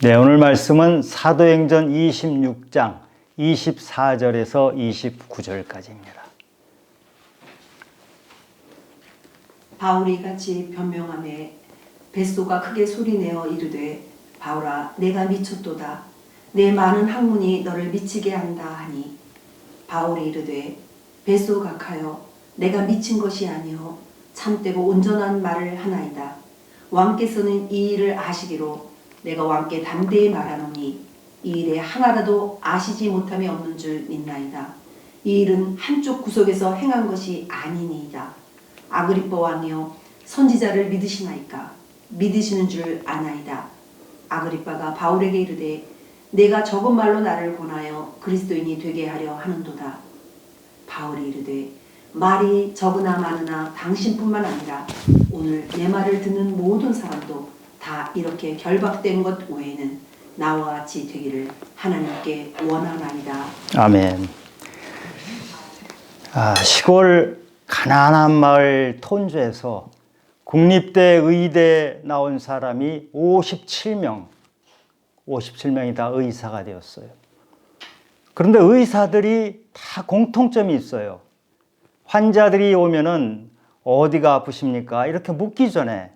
네, 오늘 말씀은 사도행전 26장 24절에서 29절까지입니다. 바울이 같이 변명하매 벳소가 크게 소리내어 이르되 바울아 내가 미쳤도다. 내 많은 학문이 너를 미치게 한다 하니 바울이 이르되 벳소 각하여 내가 미친 것이 아니요 참되고 온전한 말을 하나이다. 왕께서는 이 일을 아시기로 내가 왕께 담대히 말하노니 이 일에 하나라도 아시지 못함이 없는 줄 믿나이다. 이 일은 한쪽 구석에서 행한 것이 아니니이다. 아그리빠 왕이여 선지자를 믿으시나이까? 믿으시는 줄 아나이다. 아그리빠가 바울에게 이르되 내가 적은 말로 나를 권하여 그리스도인이 되게 하려 하는도다. 바울이 이르되 말이 적으나 많으나 당신뿐만 아니라 오늘 내 말을 듣는 모든 사람도 다 이렇게 결박된 것 외에는 나와 같이 되기를 하나님께 원하나이다. 아멘. 시골 가난한 마을 톤주에서 국립대 의대에 나온 사람이 57명이 다 의사가 되었어요. 그런데 의사들이 다 공통점이 있어요. 환자들이 오면은 어디가 아프십니까? 이렇게 묻기 전에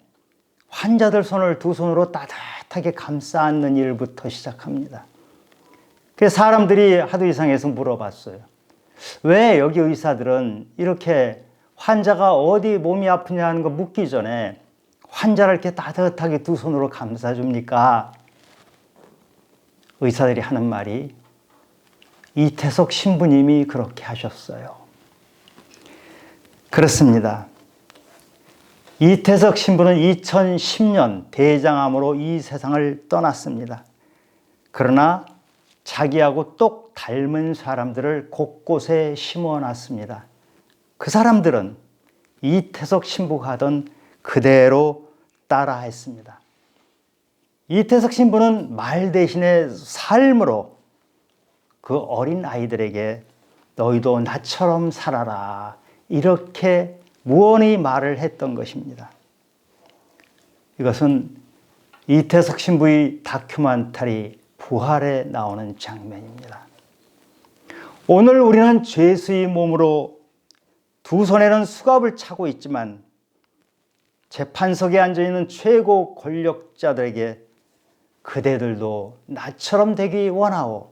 환자들 손을 두 손으로 따뜻하게 감싸 안는 일부터 시작합니다. 그래서 사람들이 하도 이상해서 물어봤어요. 왜 여기 의사들은 이렇게 환자가 어디 몸이 아프냐 하는 거 묻기 전에 환자를 이렇게 따뜻하게 두 손으로 감싸줍니까? 의사들이 하는 말이 이태석 신부님이 그렇게 하셨어요. 그렇습니다. 이태석 신부는 2010년 대장암으로 이 세상을 떠났습니다. 그러나 자기하고 똑 닮은 사람들을 곳곳에 심어놨습니다. 그 사람들은 이태석 신부가 하던 그대로 따라했습니다. 이태석 신부는 말 대신에 삶으로 그 어린 아이들에게 너희도 나처럼 살아라 이렇게 무언의 말을 했던 것입니다. 이것은 이태석 신부의 다큐멘터리 부활에 나오는 장면입니다. 오늘 우리는 죄수의 몸으로 두 손에는 수갑을 차고 있지만 재판석에 앉아있는 최고 권력자들에게 그대들도 나처럼 되기 원하오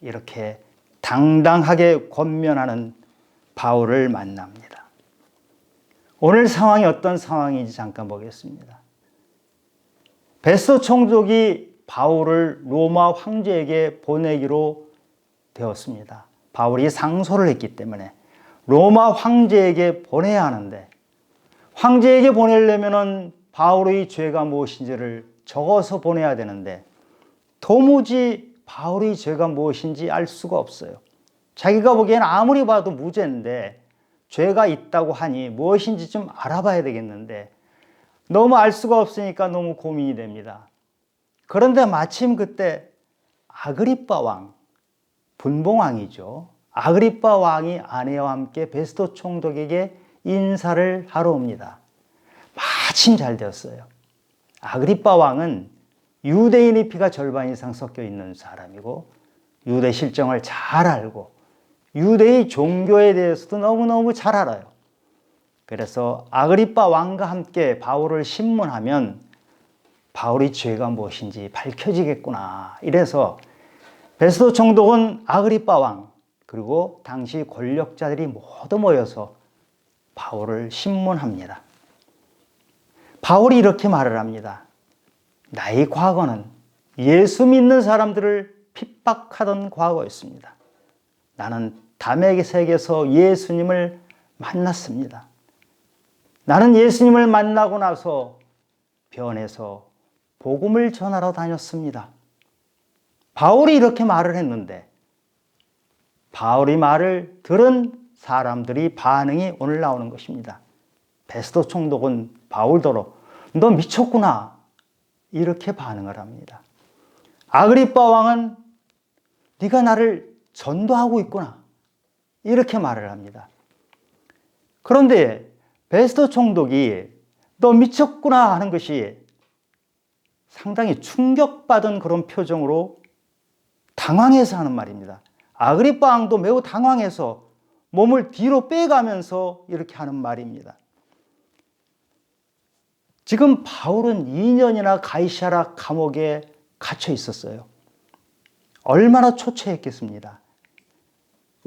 이렇게 당당하게 권면하는 바울을 만납니다. 오늘 상황이 어떤 상황인지 잠깐 보겠습니다. 베스도 총독이 바울을 로마 황제에게 보내기로 되었습니다. 바울이 상소를 했기 때문에 로마 황제에게 보내야 하는데 황제에게 보내려면 바울의 죄가 무엇인지를 적어서 보내야 되는데 도무지 바울의 죄가 무엇인지 알 수가 없어요. 자기가 보기에는 아무리 봐도 무죄인데 죄가 있다고 하니 무엇인지 좀 알아봐야 되겠는데 너무 알 수가 없으니까 너무 고민이 됩니다. 그런데 마침 그때 아그리빠 왕, 분봉왕이죠. 아그리빠 왕이 아내와 함께 베스도 총독에게 인사를 하러 옵니다. 마침 잘 되었어요. 아그리빠 왕은 유대인의 피가 절반 이상 섞여 있는 사람이고 유대 실정을 잘 알고 유대의 종교에 대해서도 너무너무 잘 알아요. 그래서 아그리빠 왕과 함께 바울을 신문하면 바울의 죄가 무엇인지 밝혀지겠구나. 이래서 베스도 총독은 아그리빠 왕 그리고 당시 권력자들이 모두 모여서 바울을 신문합니다. 바울이 이렇게 말을 합니다. 나의 과거는 예수 믿는 사람들을 핍박하던 과거였습니다. 나는 다메섹에서 예수님을 만났습니다. 나는 예수님을 만나고 나서 변해서 복음을 전하러 다녔습니다. 바울이 이렇게 말을 했는데 바울의 말을 들은 사람들이 반응이 오늘 나오는 것입니다. 베스도 총독은 바울더러 너 미쳤구나 이렇게 반응을 합니다. 아그리빠 왕은 네가 나를 전도하고 있구나 이렇게 말을 합니다. 그런데 베스도 총독이 너 미쳤구나 하는 것이 상당히 충격받은 그런 표정으로 당황해서 하는 말입니다. 아그리빠 왕도 매우 당황해서 몸을 뒤로 빼가면서 이렇게 하는 말입니다. 지금 바울은 2년이나 가이사랴 감옥에 갇혀 있었어요. 얼마나 초췌했겠습니다.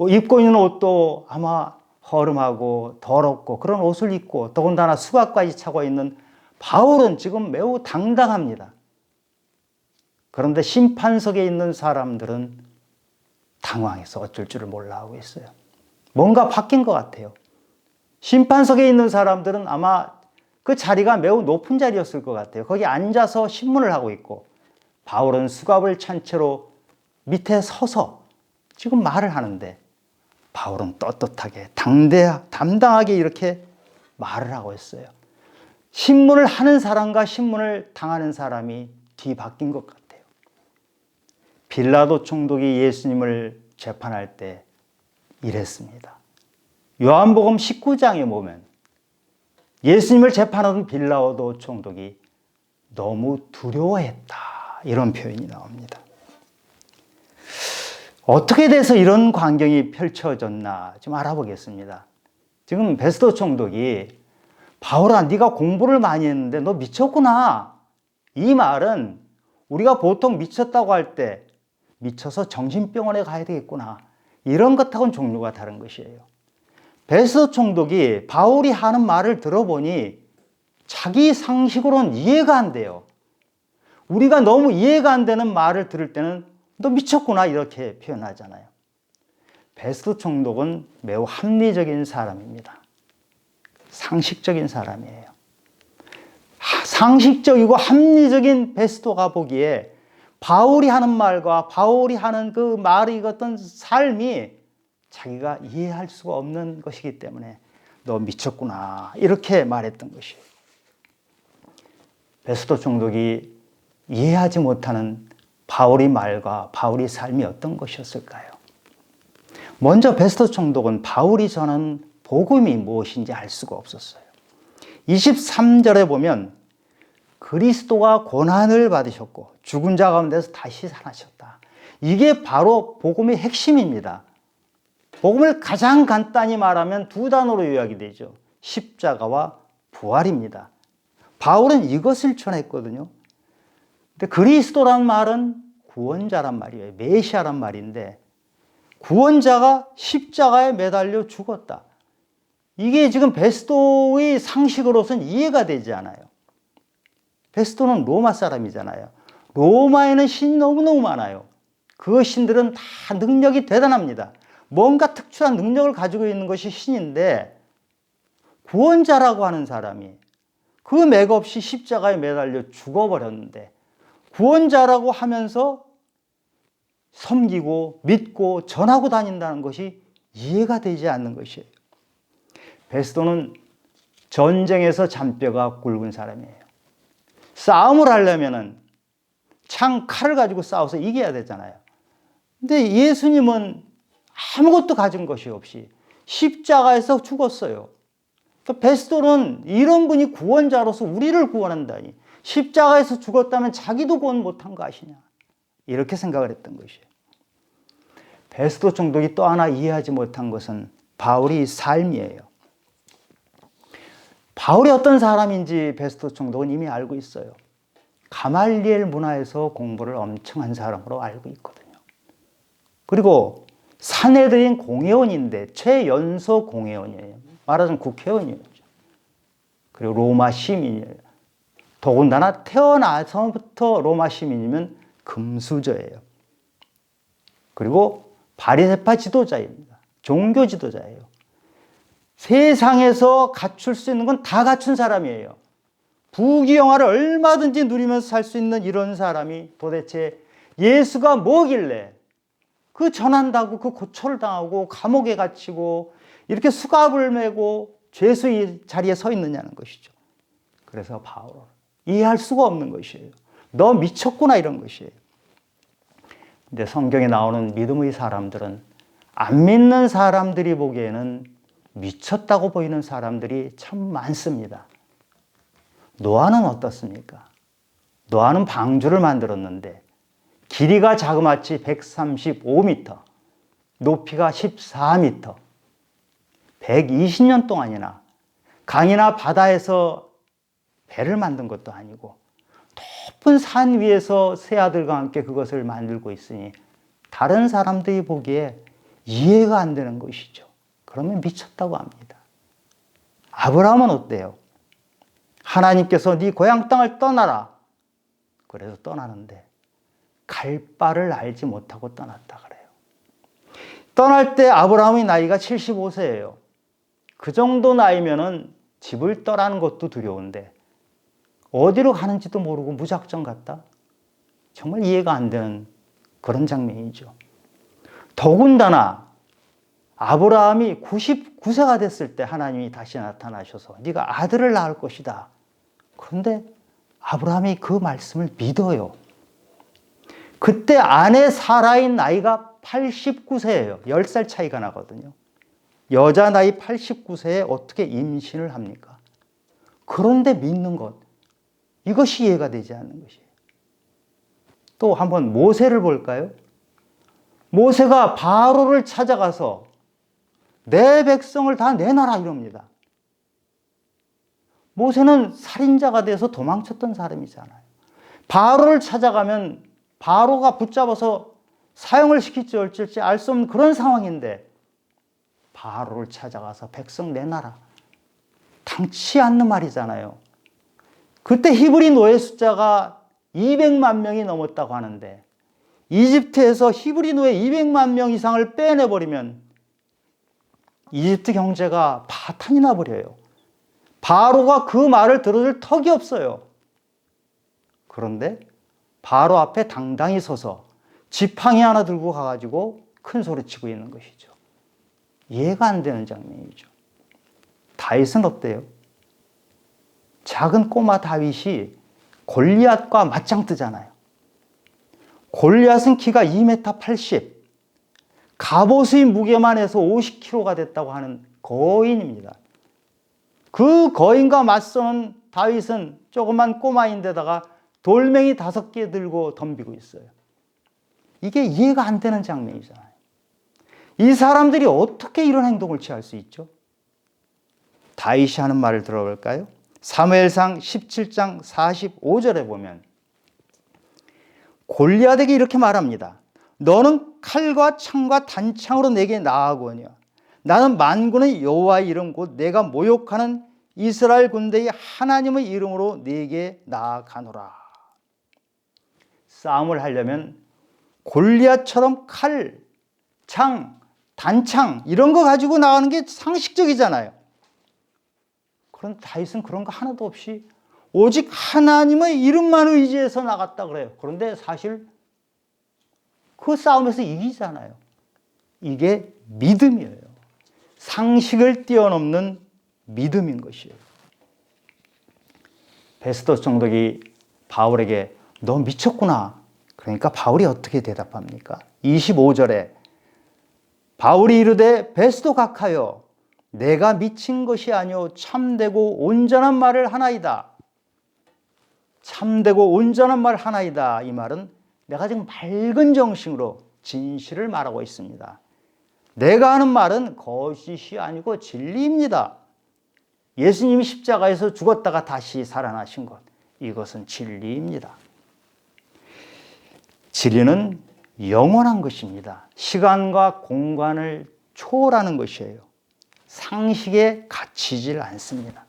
입고 있는 옷도 아마 허름하고 더럽고 그런 옷을 입고 더군다나 수갑까지 차고 있는 바울은 지금 매우 당당합니다. 그런데 심판석에 있는 사람들은 당황해서 어쩔 줄을 몰라 하고 있어요. 뭔가 바뀐 것 같아요. 심판석에 있는 사람들은 아마 그 자리가 매우 높은 자리였을 것 같아요. 거기 앉아서 신문을 하고 있고 바울은 수갑을 찬 채로 밑에 서서 지금 말을 하는데 바울은 떳떳하게 담당하게 이렇게 말을 하고 있어요. 신문을 하는 사람과 신문을 당하는 사람이 뒤바뀐 것 같아요. 빌라도 총독이 예수님을 재판할 때 이랬습니다. 요한복음 19장에 보면 예수님을 재판하던 빌라도 총독이 너무 두려워했다 이런 표현이 나옵니다. 어떻게 돼서 이런 광경이 펼쳐졌나 좀 알아보겠습니다. 지금 베스도 총독이 바울아 네가 공부를 많이 했는데 너 미쳤구나. 이 말은 우리가 보통 미쳤다고 할 때 미쳐서 정신병원에 가야 되겠구나. 이런 것하고는 종류가 다른 것이에요. 베스도 총독이 바울이 하는 말을 들어보니 자기 상식으로는 이해가 안 돼요. 우리가 너무 이해가 안 되는 말을 들을 때는 너 미쳤구나 이렇게 표현하잖아요. 베스도 총독은 매우 합리적인 사람입니다. 상식적인 사람이에요. 상식적이고 합리적인 베스도가 보기에 바울이 하는 말과 바울이 하는 그 말의 어떤 삶이 자기가 이해할 수가 없는 것이기 때문에 너 미쳤구나 이렇게 말했던 것이에요. 베스도 총독이 이해하지 못하는 바울의 말과 바울의 삶이 어떤 것이었을까요? 먼저 베스도 총독은 바울이 전한 복음이 무엇인지 알 수가 없었어요. 23절에 보면 그리스도가 고난을 받으셨고 죽은 자 가운데서 다시 살아나셨다. 이게 바로 복음의 핵심입니다. 복음을 가장 간단히 말하면 두 단어로 요약이 되죠. 십자가와 부활입니다. 바울은 이것을 전했거든요. 근데 그리스도란 말은 구원자란 말이에요. 메시아란 말인데 구원자가 십자가에 매달려 죽었다. 이게 지금 베스도의 상식으로서는 이해가 되지 않아요. 베스도는 로마 사람이잖아요. 로마에는 신이 너무너무 많아요. 그 신들은 다 능력이 대단합니다. 뭔가 특출한 능력을 가지고 있는 것이 신인데 구원자라고 하는 사람이 그 맥없이 십자가에 매달려 죽어버렸는데 구원자라고 하면서 섬기고 믿고 전하고 다닌다는 것이 이해가 되지 않는 것이에요. 베스도는 전쟁에서 잔뼈가 굵은 사람이에요. 싸움을 하려면은 칼을 가지고 싸워서 이겨야 되잖아요. 근데 예수님은 아무것도 가진 것이 없이 십자가에서 죽었어요. 베스도는 이런 분이 구원자로서 우리를 구원한다니 십자가에서 죽었다면 자기도 구원 못한 거 아시냐 이렇게 생각을 했던 것이에요. 베스도 총독이 또 하나 이해하지 못한 것은 바울의 삶이에요. 바울이 어떤 사람인지 베스도 총독은 이미 알고 있어요. 가말리엘 문화에서 공부를 엄청 한 사람으로 알고 있거든요. 그리고 산헤드린 공회원인데 최연소 공회원이에요. 말하자면 국회의원이에요. 그리고 로마 시민이에요. 더군다나 태어나서부터 로마 시민이면 금수저예요. 그리고 바리새파 지도자입니다. 종교 지도자예요. 세상에서 갖출 수 있는 건 다 갖춘 사람이에요. 부귀영화를 얼마든지 누리면서 살 수 있는 이런 사람이 도대체 예수가 뭐길래 그 전한다고 그 고초를 당하고 감옥에 갇히고 이렇게 수갑을 메고 죄수의 자리에 서 있느냐는 것이죠. 그래서 바울은 이해할 수가 없는 것이에요. 너 미쳤구나 이런 것이에요. 근데 성경에 나오는 믿음의 사람들은 안 믿는 사람들이 보기에는 미쳤다고 보이는 사람들이 참 많습니다. 노아는 어떻습니까? 노아는 방주를 만들었는데 길이가 자그마치 135m, 높이가 14m, 120년 동안이나 강이나 바다에서 배를 만든 것도 아니고 높은 산 위에서 세 아들과 함께 그것을 만들고 있으니 다른 사람들이 보기에 이해가 안 되는 것이죠. 그러면 미쳤다고 합니다. 아브라함은 어때요? 하나님께서 네 고향 땅을 떠나라. 그래서 떠나는데 갈 바를 알지 못하고 떠났다 그래요. 떠날 때 아브라함의 나이가 75세예요. 그 정도 나이면은 집을 떠나는 것도 두려운데 어디로 가는지도 모르고 무작정 갔다? 정말 이해가 안 되는 그런 장면이죠. 더군다나 아브라함이 99세가 됐을 때 하나님이 다시 나타나셔서 네가 아들을 낳을 것이다. 그런데 아브라함이 그 말씀을 믿어요. 그때 아내 사라의 나이가 89세예요. 10살 차이가 나거든요. 여자 나이 89세에 어떻게 임신을 합니까? 그런데 믿는 것, 이것이 이해가 되지 않는 것이에요. 또 한번 모세를 볼까요? 모세가 바로를 찾아가서 내 백성을 다 내놔라 이럽니다. 모세는 살인자가 돼서 도망쳤던 사람이잖아요. 바로를 찾아가면 바로가 붙잡아서 사형을 시킬지 어쩔지 알 수 없는 그런 상황인데 바로를 찾아가서 백성 내놔라. 당치 않는 말이잖아요. 그때 히브리 노예 숫자가 200만 명이 넘었다고 하는데 이집트에서 히브리 노예 200만 명 이상을 빼내버리면 이집트 경제가 파탄이 나버려요. 바로가 그 말을 들어줄 턱이 없어요. 그런데 바로 앞에 당당히 서서 지팡이 하나 들고 가가지고 큰 소리치고 있는 것이죠. 이해가 안 되는 장면이죠. 다윗은 어때요? 작은 꼬마 다윗이 골리앗과 맞짱 뜨잖아요. 골리앗은 키가 2m 80, 갑옷의 무게만 해서 50kg가 됐다고 하는 거인입니다. 그 거인과 맞서는 다윗은 조그만 꼬마인데다가 돌멩이 5개 들고 덤비고 있어요. 이게 이해가 안 되는 장면이잖아요. 이 사람들이 어떻게 이런 행동을 취할 수 있죠? 다윗이 하는 말을 들어볼까요? 사무엘상 17장 45절에 보면 골리앗에게 이렇게 말합니다. 너는 칼과 창과 단창으로 내게 나아오거니와 나는 만군의 여호와의 이름 곧 내가 모욕하는 이스라엘 군대의 하나님의 이름으로 내게 나아가노라. 싸움을 하려면 골리앗처럼 칼, 창, 단창 이런 거 가지고 나가는 게 상식적이잖아요. 그런데 다윗은 그런 거 하나도 없이 오직 하나님의 이름만 의지해서 나갔다 그래요. 그런데 사실 그 싸움에서 이기잖아요. 이게 믿음이에요. 상식을 뛰어넘는 믿음인 것이에요. 베스도 총독이 바울에게 너 미쳤구나. 그러니까 바울이 어떻게 대답합니까? 25절에 바울이 이르되 베스도 각하여 내가 미친 것이 아니오 참되고 온전한 말을 하나이다. 참되고 온전한 말 하나이다. 이 말은 내가 지금 맑은 정신으로 진실을 말하고 있습니다. 내가 하는 말은 거짓이 아니고 진리입니다. 예수님이 십자가에서 죽었다가 다시 살아나신 것, 이것은 진리입니다. 진리는 영원한 것입니다. 시간과 공간을 초월하는 것이에요. 상식에 갇히질 않습니다.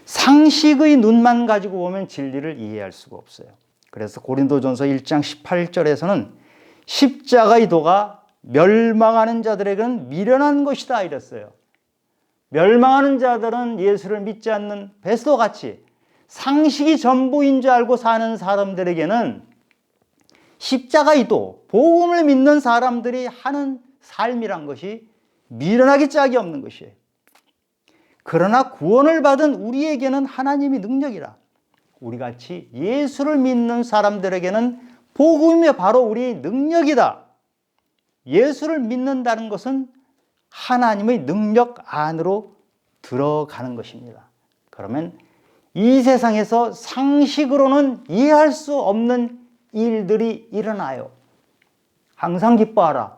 상식의 눈만 가지고 보면 진리를 이해할 수가 없어요. 그래서 고린도전서 1장 18절에서는 십자가의 도가 멸망하는 자들에게는 미련한 것이다 이랬어요. 멸망하는 자들은 예수를 믿지 않는 베스도같이 상식이 전부인 줄 알고 사는 사람들에게는 십자가의 도, 복음을 믿는 사람들이 하는 삶이란 것이 미련하기 짝이 없는 것이에요. 그러나 구원을 받은 우리에게는 하나님이 능력이라. 우리같이 예수를 믿는 사람들에게는 복음이 바로 우리의 능력이다. 예수를 믿는다는 것은 하나님의 능력 안으로 들어가는 것입니다. 그러면 이 세상에서 상식으로는 이해할 수 없는 일들이 일어나요. 항상 기뻐하라.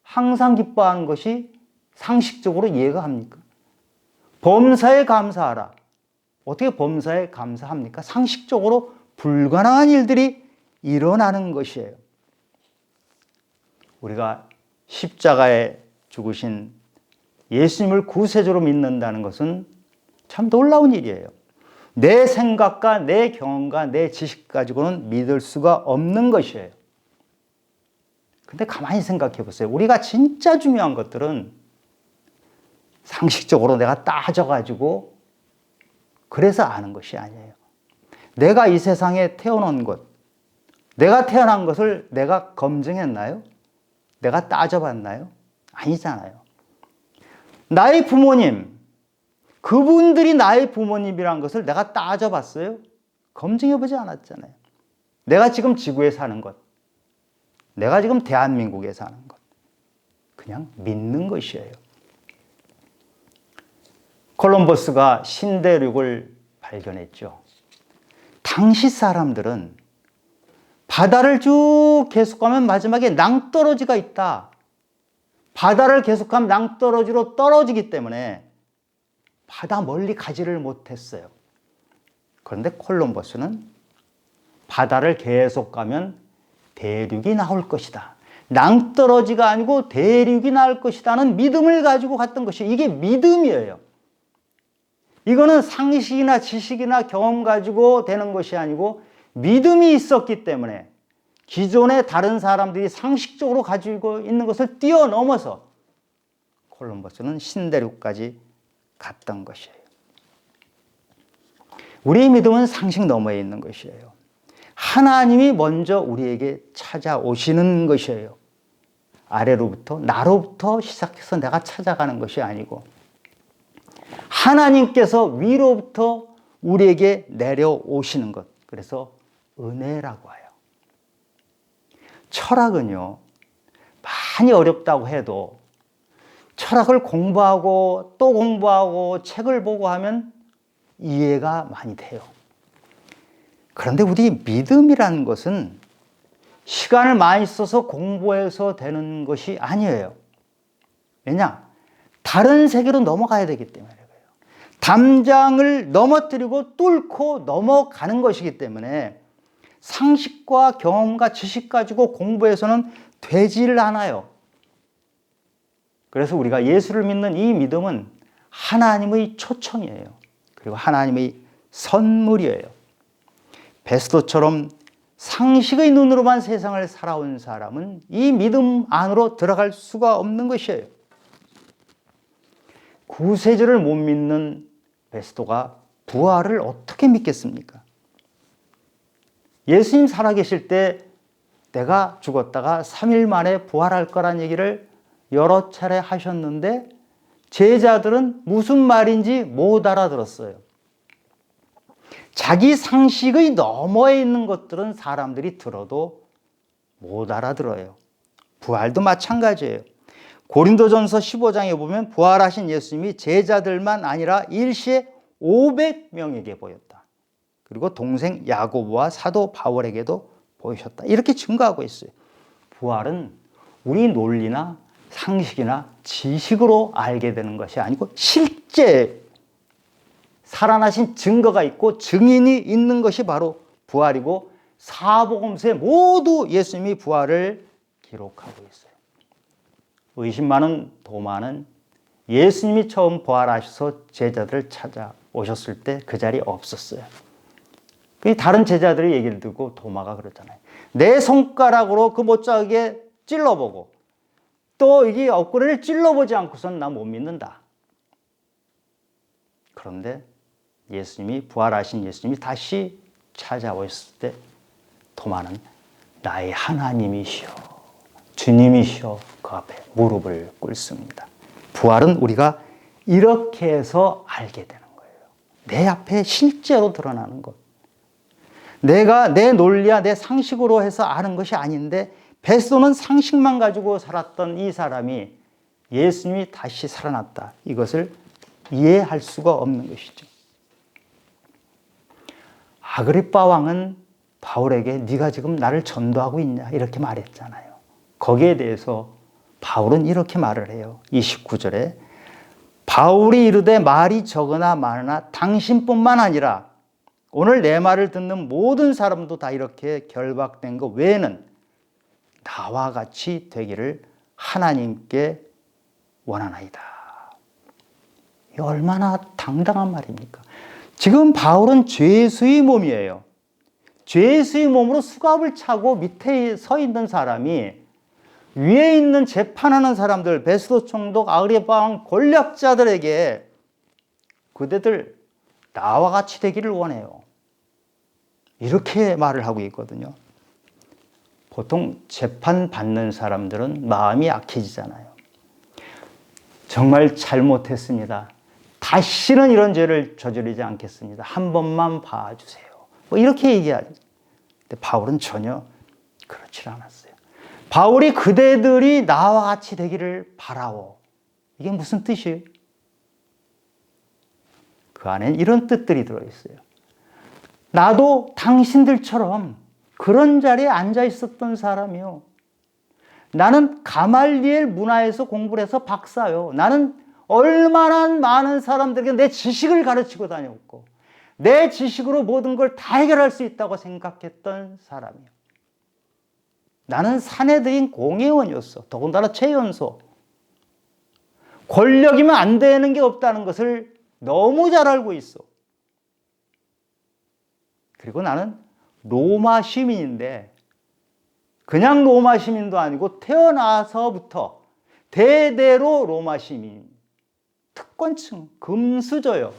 항상 기뻐하는 것이 상식적으로 이해가 합니까? 범사에 감사하라. 어떻게 범사에 감사합니까? 상식적으로 불가능한 일들이 일어나는 것이에요. 우리가 십자가에 죽으신 예수님을 구세주로 믿는다는 것은 참 놀라운 일이에요. 내 생각과 내 경험과 내 지식 가지고는 믿을 수가 없는 것이에요. 근데 가만히 생각해 보세요. 우리가 진짜 중요한 것들은 상식적으로 내가 따져가지고 그래서 아는 것이 아니에요. 내가 이 세상에 태어난 것, 내가 태어난 것을 내가 검증했나요? 내가 따져봤나요? 아니잖아요. 나의 부모님, 그분들이 나의 부모님이란 것을 내가 따져봤어요? 검증해보지 않았잖아요. 내가 지금 지구에 사는 것, 내가 지금 대한민국에 사는 것, 그냥 믿는 것이에요. 콜럼버스가 신대륙을 발견했죠. 당시 사람들은 바다를 쭉 계속 가면 마지막에 낭떠러지가 있다. 바다를 계속하면 낭떠러지로 떨어지기 때문에 바다 멀리 가지를 못했어요. 그런데 콜럼버스는 바다를 계속 가면 대륙이 나올 것이다. 낭떠러지가 아니고 대륙이 나올 것이다는 믿음을 가지고 갔던 것이 이게 믿음이에요. 이거는 상식이나 지식이나 경험 가지고 되는 것이 아니고 믿음이 있었기 때문에 기존의 다른 사람들이 상식적으로 가지고 있는 것을 뛰어넘어서 콜럼버스는 신대륙까지 갔던 것이에요. 우리의 믿음은 상식 너머에 있는 것이에요. 하나님이 먼저 우리에게 찾아오시는 것이에요. 아래로부터, 나로부터 시작해서 내가 찾아가는 것이 아니고 하나님께서 위로부터 우리에게 내려오시는 것. 그래서 은혜라고 해요. 철학은요, 많이 어렵다고 해도 철학을 공부하고 또 공부하고 책을 보고 하면 이해가 많이 돼요. 그런데 우리 믿음이라는 것은 시간을 많이 써서 공부해서 되는 것이 아니에요. 왜냐? 다른 세계로 넘어가야 되기 때문에 그래요. 담장을 넘어뜨리고 뚫고 넘어가는 것이기 때문에 상식과 경험과 지식 가지고 공부해서는 되질 않아요. 그래서 우리가 예수를 믿는 이 믿음은 하나님의 초청이에요. 그리고 하나님의 선물이에요. 베스도처럼 상식의 눈으로만 세상을 살아온 사람은 이 믿음 안으로 들어갈 수가 없는 것이에요. 구세주를 못 믿는 베스도가 부활을 어떻게 믿겠습니까? 예수님 살아계실 때 내가 죽었다가 3일 만에 부활할 거란 얘기를 여러 차례 하셨는데 제자들은 무슨 말인지 못 알아들었어요. 자기 상식의 너머에 있는 것들은 사람들이 들어도 못 알아들어요. 부활도 마찬가지예요. 고린도전서 15장에 보면 부활하신 예수님이 제자들만 아니라 일시에 500명에게 보였다. 그리고 동생 야고보와 사도 바울에게도 보이셨다. 이렇게 증거하고 있어요. 부활은 우리 논리나 상식이나 지식으로 알게 되는 것이 아니고 실제 살아나신 증거가 있고 증인이 있는 것이 바로 부활이고 사복음서에 모두 예수님이 부활을 기록하고 있어요. 의심 많은 도마는 예수님이 처음 부활하셔서 제자들을 찾아오셨을 때 그 자리에 없었어요. 다른 제자들의 얘기를 듣고 도마가 그러잖아요. 내 손가락으로 그 못자국에 찔러보고 또 이게 옆구리를 찔러보지 않고서는 나 못 믿는다. 그런데 예수님이 부활하신 예수님이 다시 찾아오셨을 때 도마는 나의 하나님이시여 주님이시여 그 앞에 무릎을 꿇습니다. 부활은 우리가 이렇게 해서 알게 되는 거예요. 내 앞에 실제로 드러나는 것. 내가 내 논리야 내 상식으로 해서 아는 것이 아닌데 베스도는 상식만 가지고 살았던 이 사람이 예수님이 다시 살아났다. 이것을 이해할 수가 없는 것이죠. 아그리빠 왕은 바울에게 네가 지금 나를 전도하고 있냐 이렇게 말했잖아요. 거기에 대해서 바울은 이렇게 말을 해요. 29절에 바울이 이르되 말이 적으나 많으나 당신뿐만 아니라 오늘 내 말을 듣는 모든 사람도 다 이렇게 결박된 것 외에는 나와 같이 되기를 하나님께 원하나이다. 이 얼마나 당당한 말입니까? 지금 바울은 죄수의 몸이에요. 죄수의 몸으로 수갑을 차고 밑에 서 있는 사람이 위에 있는 재판하는 사람들, 베스도 총독, 아그리빠 왕 권력자들에게 그대들 나와 같이 되기를 원해요. 이렇게 말을 하고 있거든요. 보통 재판받는 사람들은 마음이 약해지잖아요. 정말 잘못했습니다. 다시는 이런 죄를 저지르지 않겠습니다. 한 번만 봐주세요. 뭐 이렇게 얘기하죠. 근데 바울은 전혀 그렇지 않았어요. 바울이 그대들이 나와 같이 되기를 바라오. 이게 무슨 뜻이에요? 그 안에 이런 뜻들이 들어있어요. 나도 당신들처럼 그런 자리에 앉아 있었던 사람이요. 나는 가말리엘 문화에서 공부를 해서 박사요. 나는 얼마나 많은 사람들에게 내 지식을 가르치고 다녔고 내 지식으로 모든 걸 다 해결할 수 있다고 생각했던 사람이요. 나는 사내들인 공회원이었어. 더군다나 최연소. 권력이면 안 되는 게 없다는 것을 너무 잘 알고 있어. 그리고 나는 로마 시민인데 그냥 로마 시민도 아니고 태어나서부터 대대로 로마 시민. 특권층, 금수저요.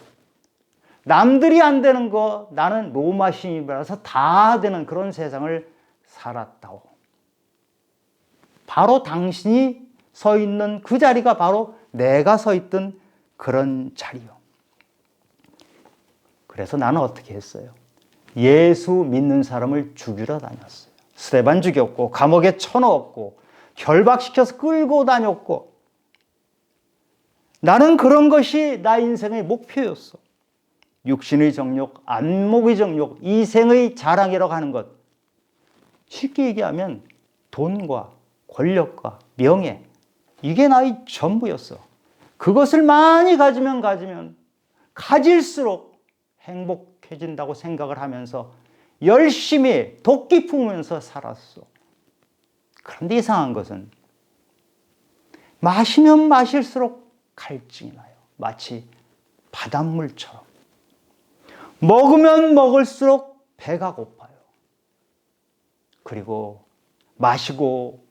남들이 안 되는 거 나는 로마 시민이라서 다 되는 그런 세상을 살았다고. 바로 당신이 서 있는 그 자리가 바로 내가 서 있던 그런 자리요. 그래서 나는 어떻게 했어요? 예수 믿는 사람을 죽이러 다녔어요. 스데반 죽였고 감옥에 쳐넣었고 결박시켜서 끌고 다녔고 나는 그런 것이 나 인생의 목표였어. 육신의 정욕, 안목의 정욕, 이생의 자랑이라고 하는 것. 쉽게 얘기하면 돈과 권력과 명예, 이게 나의 전부였어. 그것을 많이 가지면 가질수록 행복해진다고 생각을 하면서 열심히 도끼 품으면서 살았어. 그런데 이상한 것은 마시면 마실수록 갈증이 나요. 마치 바닷물처럼. 먹으면 먹을수록 배가 고파요. 그리고 마시고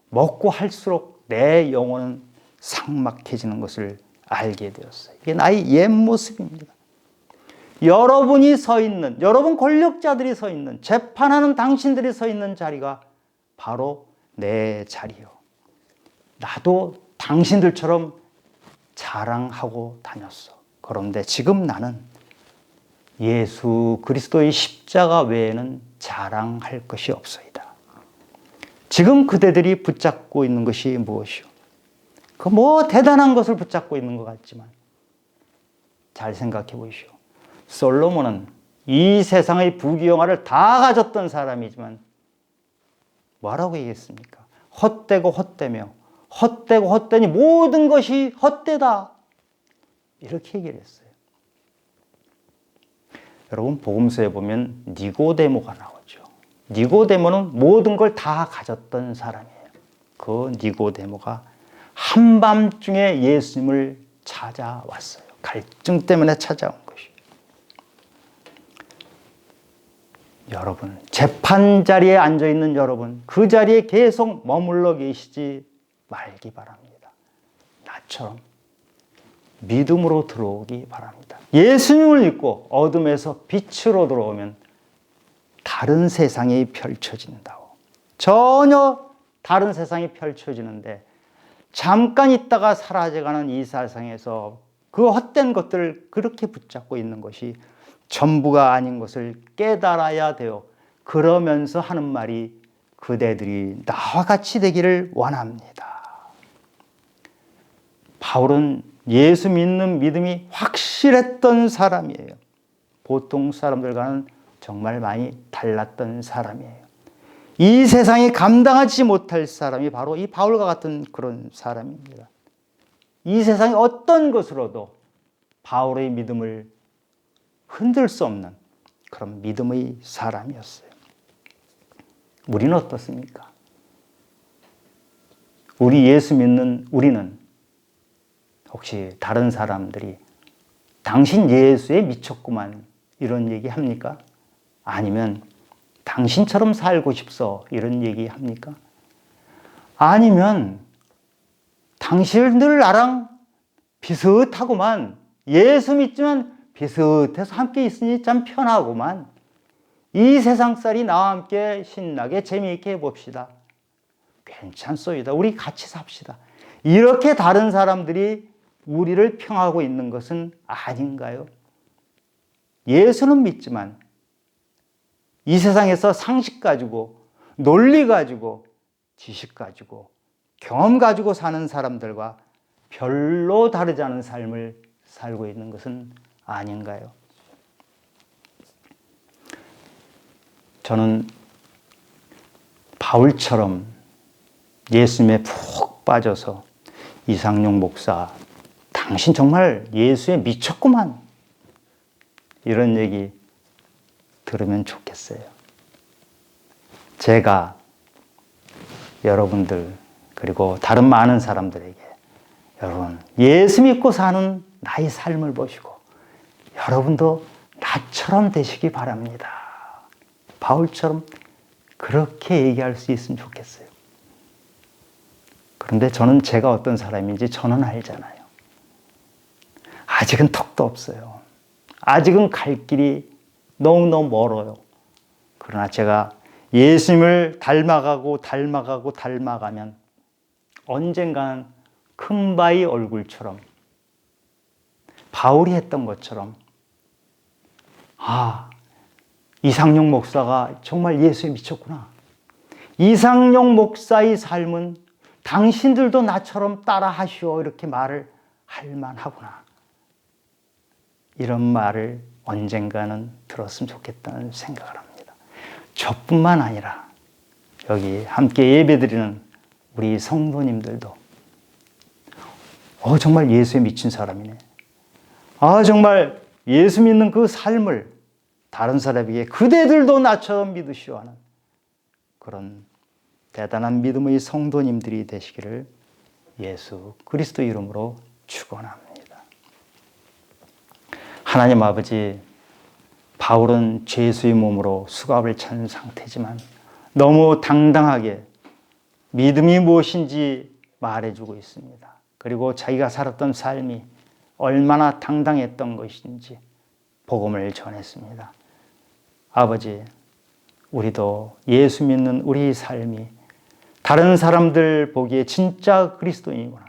먹고 할수록 내 영혼은 삭막해지는 것을 알게 되었어요. 이게 나의 옛 모습입니다. 여러분이 서 있는, 여러분 권력자들이 서 있는, 재판하는 당신들이 서 있는 자리가 바로 내 자리요. 나도 당신들처럼 자랑하고 다녔어. 그런데 지금 나는 예수 그리스도의 십자가 외에는 자랑할 것이 없소이다. 지금 그대들이 붙잡고 있는 것이 무엇이요? 그 뭐 대단한 것을 붙잡고 있는 것 같지만 잘 생각해 보시오. 솔로몬은 이 세상의 부귀영화를 다 가졌던 사람이지만 뭐라고 얘기했습니까? 헛되고 헛되며 헛되고 헛되니 모든 것이 헛되다. 이렇게 얘기를 했어요. 여러분 복음서에 보면 니고데모가 나오죠. 니고데모는 모든 걸 다 가졌던 사람이에요. 그 니고데모가 한밤중에 예수님을 찾아왔어요. 갈증 때문에 찾아온 것이에요. 여러분, 재판 자리에 앉아있는 여러분, 그 자리에 계속 머물러 계시지 말기 바랍니다. 나처럼 믿음으로 들어오기 바랍니다. 예수님을 믿고 어둠에서 빛으로 들어오면 다른 세상이 펼쳐진다고. 전혀 다른 세상이 펼쳐지는데 잠깐 있다가 사라져가는 이 세상에서 그 헛된 것들을 그렇게 붙잡고 있는 것이 전부가 아닌 것을 깨달아야 돼요. 그러면서 하는 말이 그대들이 나와 같이 되기를 원합니다. 바울은 예수 믿는 믿음이 확실했던 사람이에요. 보통 사람들과는 정말 많이 달랐던 사람이에요. 이 세상이 감당하지 못할 사람이 바로 이 바울과 같은 그런 사람입니다. 이 세상의 어떤 것으로도 바울의 믿음을 흔들 수 없는 그런 믿음의 사람이었어요. 우리는 어떻습니까? 우리 예수 믿는 우리는 혹시 다른 사람들이 당신 예수에 미쳤구만 이런 얘기 합니까? 아니면 당신처럼 살고 싶소 이런 얘기 합니까? 아니면 당신들 나랑 비슷하구만, 예수 믿지만 비슷해서 함께 있으니 참 편하구만, 이 세상살이 나와 함께 신나게 재미있게 해봅시다, 괜찮소이다, 우리 같이 삽시다, 이렇게 다른 사람들이 우리를 평하고 있는 것은 아닌가요? 예수는 믿지만 이 세상에서 상식 가지고, 논리 가지고, 지식 가지고, 경험 가지고 사는 사람들과 별로 다르지 않은 삶을 살고 있는 것은 아닌가요? 저는 바울처럼 예수님에 푹 빠져서 이상용 목사, 당신 정말 예수에 미쳤구만, 이런 얘기 들으면 좋겠어요. 제가 여러분들 그리고 다른 많은 사람들에게, 여러분 예수 믿고 사는 나의 삶을 보시고 여러분도 나처럼 되시기 바랍니다, 바울처럼 그렇게 얘기할 수 있으면 좋겠어요. 그런데 저는 제가 어떤 사람인지 저는 알잖아요. 아직은 턱도 없어요. 아직은 갈 길이 너무너무 멀어요. 그러나 제가 예수님을 닮아가면 언젠가는 큰 바위 얼굴처럼, 바울이 했던 것처럼, 아, 이상용 목사가 정말 예수에 미쳤구나, 이상용 목사의 삶은 당신들도 나처럼 따라 하시오, 이렇게 말을 할 만하구나, 이런 말을 언젠가는 들었으면 좋겠다는 생각을 합니다. 저뿐만 아니라 여기 함께 예배드리는 우리 성도님들도 정말 예수에 미친 사람이네, 정말 예수 믿는 그 삶을 다른 사람에게 그대들도 나처럼 믿으시오 하는 그런 대단한 믿음의 성도님들이 되시기를 예수 그리스도 이름으로 축원합니다. 하나님 아버지, 바울은 죄수의 몸으로 수갑을 찬 상태지만 너무 당당하게 믿음이 무엇인지 말해주고 있습니다. 그리고 자기가 살았던 삶이 얼마나 당당했던 것인지 복음을 전했습니다. 아버지, 우리도 예수 믿는 우리 삶이 다른 사람들 보기에 진짜 그리스도인이구나,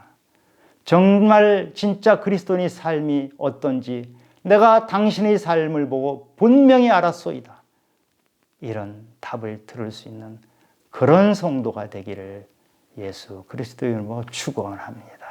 정말 진짜 그리스도인의 삶이 어떤지 내가 당신의 삶을 보고 분명히 알았소이다, 이런 답을 들을 수 있는 그런 성도가 되기를 예수 그리스도의 이름으로 축원합니다.